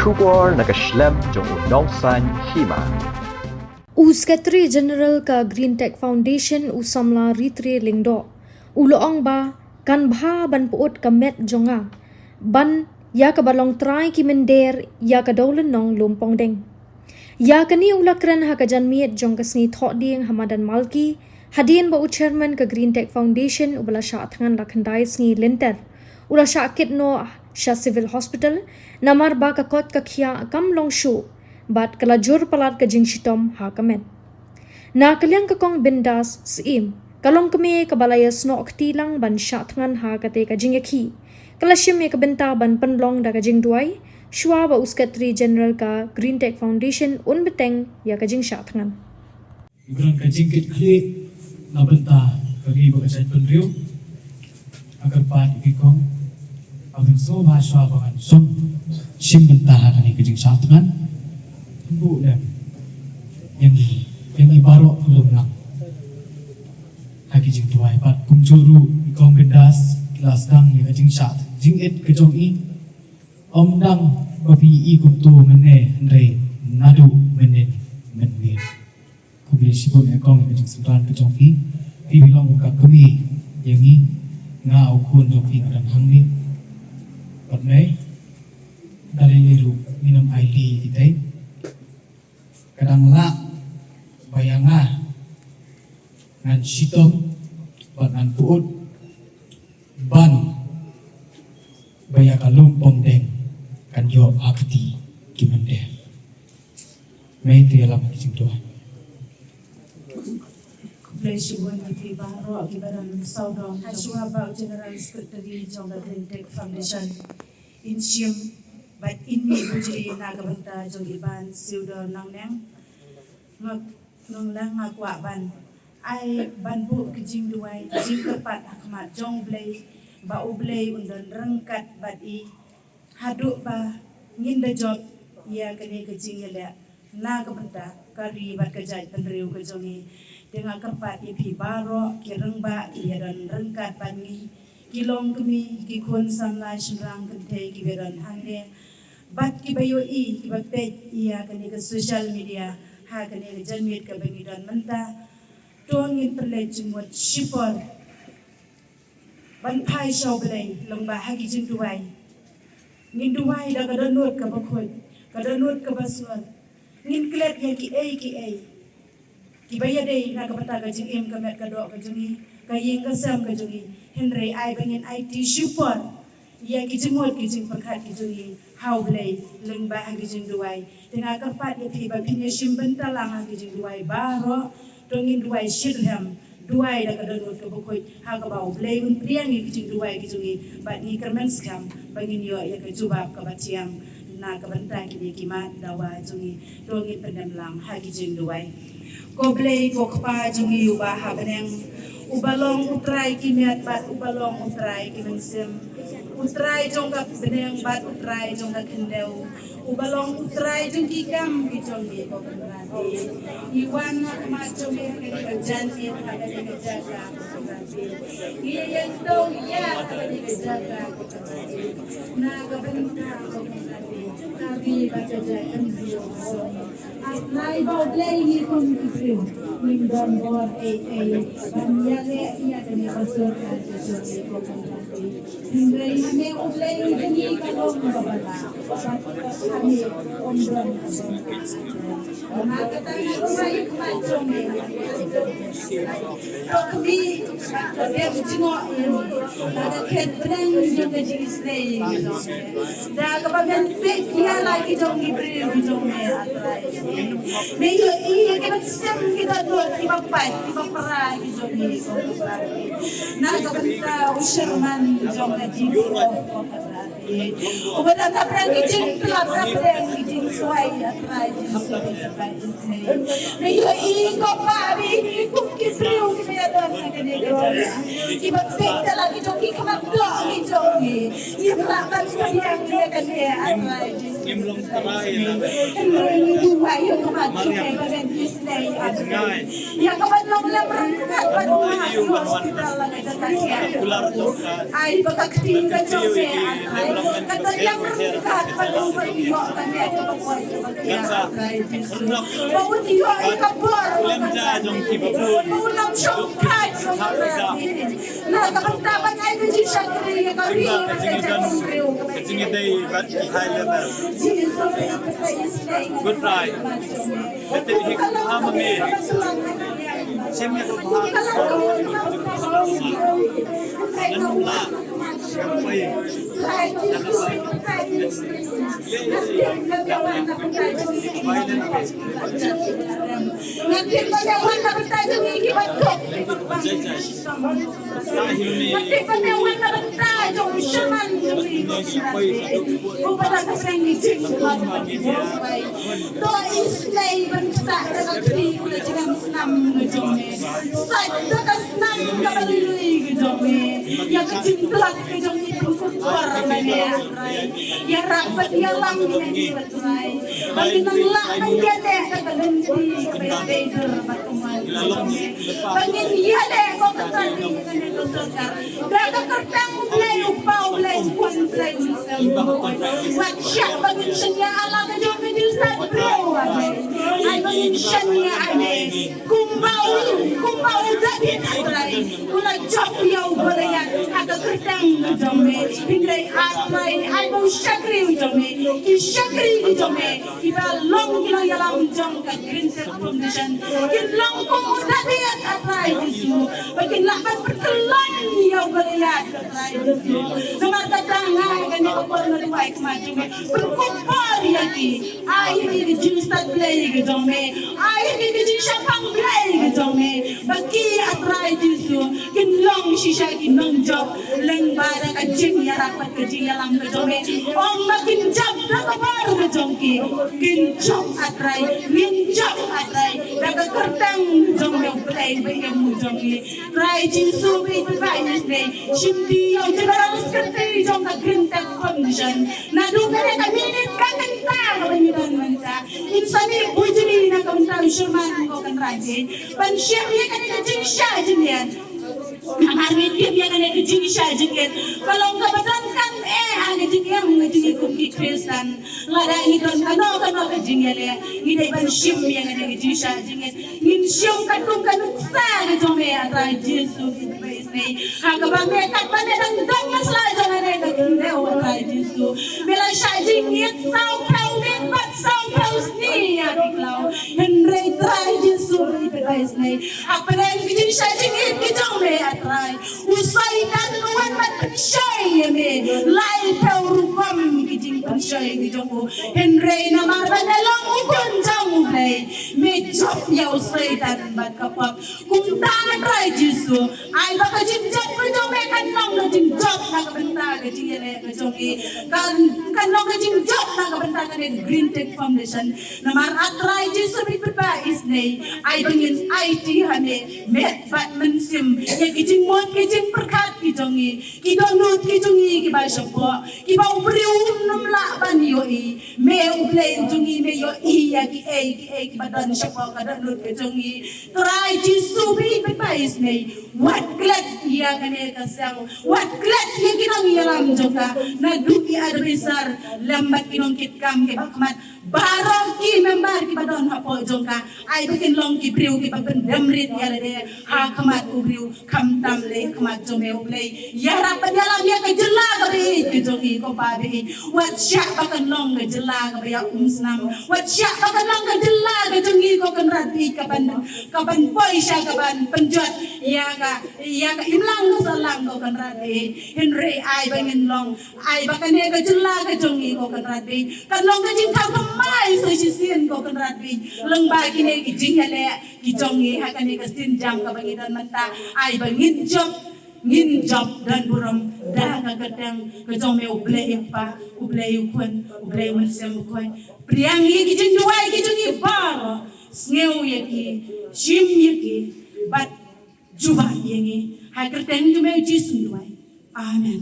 Shubor nakaslem jong unongsan Hima. Secretary General ka Green Tech Foundation Samla Ritre lingdo. Uloong ba kan bha ban puot ka met jonga. Ban ya ka balong Trai ki Mynder ya ka Dewlynnong lumpong deng. Ya ka ni ulakran ha ka jan miet jong ka sngi thok ding hamadan malki. Hadin ba chairman ka Green Tech Foundation ubala sya thangan lakhandai sngi linter. Ula sya kit no sya civil hospital namar ba ka kot ka khia kam long shu. Bat kalajur palat ka jing shitom ha kamet. Na kalyang kakong bindas siim. Kalong kami kabalaya sno oktilang ban syatngan ha kate ka jing yakhi. Kalashim me kabenta ban penlong da ka jing duai. Shwa ba Secretary General ka Green Tech Foundation beteng ya ka jing syatngan. Ibrang ka jing kit klik na benta kagi ba kasay penriu. Agar pa ikikong agar so ba shwa ba kan som sim benta ha kani ka jing syatngan. Bu dan yang ibaro belum lang lagi jing tuai pat kumjuru ikong gendas kelas dang ya jing syat jing it kejong i om dang bapi i kumtu mene andre nadu mene menwe kubi sibun ekong ya jing sembilan kejong fi bilong ka kami yang i nga ukun jong fi ngadang hangni pat mai dari liru minum ID kita kadang lak bayangah ngan sitom bat ngan puut ban bayakalung pondeng kan yo akti kimende may tialam kising doa Presiden Menteri Baru Akibaran Saudara Hashwaba General Secretary Jong Green Tech Foundation Insiam Bat ini bujri nagabanta jong iban siudo nang neng ngak nong lang ngakwa ban ai ban bu kijing duai kijing kepat akmat jong blay ba ublay undon rengkat bat i haduk ba nginda job ia kene kijing ele nagabanta kari bat kejai penriu kejongi dengan kepat ipi baro kireng ba ia don rengkat ban ni kilong kemi kikun samla shrang kente kiberon hande bat ki bayo i ki bapet ia kani ke social media ha kani ke janmit ke bangidon menta tuangin perle jumot shipor ban pai shaw blai longba ha ki jing duai ngin duai da ka donot ka bakhoi ka donot ka baswar ngin klet ya ki ki baya dei na ka bata ka jing em ka met ka do ka jungi ka ying ka sam ka jungi henry ai bangin IT shipor ia ki jingot ki jing pakhat ki jungi how blay lengba ang kijing duai tengah kerpat ya tiba pinya simben talang ang kijing duai baro dongin duai shirham duai da kadonut ke bukoi ha ka bau blay un priang ki kijing duai kijungi bat ni kermen skam bangin yo ya ke jubab ka batiang na ka bantang ki kimat dawa jungi dongin pendam lang ha kijing duai ko blay ko kpa jungi uba ha beneng ubalong utrai kimiat bat ubalong utrai kimensem utrai jong ka beneng bat utrai jong ka kendeu ubalong utrai jong kikam ki jong ni ko berarti iwan na ma jong ni ka janti ada ni jaga berarti iya yang do ya ada ni jaga na ka benta ko berarti kami baca jaga enzio Nai bau play ni kon kipriu Mynder bor banya le ia kene basur ka jodi ko berarti Mynder ni o play ni kalong babala kami ondron na katana rumai kemacong ni so kami dia jingo ada ket brand jong ka jisnei da kabagan pe dia lagi jong kipriu jong me atrai Nego iya kita sem kita dua tiba pai tiba perai jom ni nak kabenta usherman jom na jinsi o bada ta prangi jing klap na prangi jing suai atrai jinsi nego iya ko pari ko kisriu ki me don na kene tiba sekta lagi jom ki kamat do ni jom ni iya pelak tak siang ni kene atrai jinsi Imlong Trai na Ayo kemati bagian Disney ya kapan lang berangkat pada hospital lang Ular Jokan ay bakakting ka Jose kata yang berangkat pada umur kami ay bawat iyo ay kapor Lemja Jong Kibabun ulang syongkat na kapantapan ay kasi siya kaya kami Kecingin day but high level Good try Betul hik hama me Semya ko Nanula Kapay Nanti panyawan na bertajo ngiki batok. Nanti panyawan na bertajo usyaman. Upada kasang ngijing. To islay banta nakakri kula jangan senam ngejome. Sada kasnam kabalului ngejome. Ya kecing telak ngejome kumpar ngene. Ya rapat ya lam ngene batrai. Bagi nang menjadi katakan jadi kebenar batuman. Bagi dia deh kau katakan dengan dosa. Daga kertang mulai upau mulai kuan mulai misal. Wajah bagi senya Allah kejauh kejauh bro. Ay bagi senya ane kumbau dadi atrai. Mulai job yau balayan agak kertang jome. Hinggai atrai ay mau syakri jome. Syakri jome. Iba long kilo yalam jong ka green set foundation kin long ko dadi atrai disu bakin laban perkelan ya baliat atrai disu nomor katanga kani ko na riwai kmaju me berkumpar yaki ai di justat play ke jome ai di shapang play ke jome baki atrai disu kin long shisha kin long job leng bada ka jing ya rapat ke jing yalam ke jome ong makin job na ka baru ke jongki Kinjok atrai, minjok atrai, daga kertang jong yang play bayam mujong ni. Trai jinsu bi bayas ni, shimpi yang general sekretari jong ka green tech foundation. Nadu mereka minit kakenta kebanyakan manta. Insani bujri na kamenta usurman ko kan rajin. Pansyam ya kan ina jingsha jenian. Kami dia yang ada kejing sahaja kalau enggak bedankan ada kejing yang kejing kumki Kristen lada hidon kano kejing ya ini ban shim yang ada kejing sahaja in shim kadung sa jome atra Yesus ini hak bame kat bane dang masalah jangan ada kejing atra Yesus bila sahaja ngit sau kau net bat sau kau ni ya diklau Henry Trai Yesus ini apa yang kejing sahaja ngit kejome atrai usai dan luan mat penshay me lai paurukom kijing penshay kijong Henry na marbanalong ukon jang play me job ya usai dan mat kapap kung tangan rai jisu ay baka jinjak kijong me kanong na jinjak na kabenta kijing ele kijong kanong na jinjak na kabenta kanin Green Tech Foundation na maratrai jisu bitba isnay ay bangin IT hame met bat mensim ya kijing kijing perkat kijongi kidonut kijungi kiba syopo kiba ubriun namla ban yoi me uble jungi me yoi ya ki kiba dan syopo kadonut kijungi try jisubi bepais nei what glad ya kane kasang what glad ya kinong yalam joka na duki ada besar lambat kinong kitkam ke bakmat barang ki member ki badon hapo jongka ai bikin long ki priu ki pendamrit ya de ha kamat ubriu kam tam le kamat jome ublei ya rapat dalam ya ke jela ka be ki jongi ko pa be wat syak bakan long ke jela ka be ya umsnam wat syak bakan long ke jela ke jongi ko kan rati kapan poi sya kapan penjot ya ka imlang ko salang ko kan rati Henry ai bangin long ai bakan ya ke jela ke jongi ko kan rati kan long ke jing mai so sisian ko kan ratbi leng ba kini kijing ale kijongi hakane kasin jang ka bangidan mata ai bangin job ngin job dan buram dah ka kadang kejong me uble pa uble ukun uble unsem ukun priang ye kijing duai kijing bar sneu ye ki shim ye ki bat juba ye ni ha kadang me jisu duai amen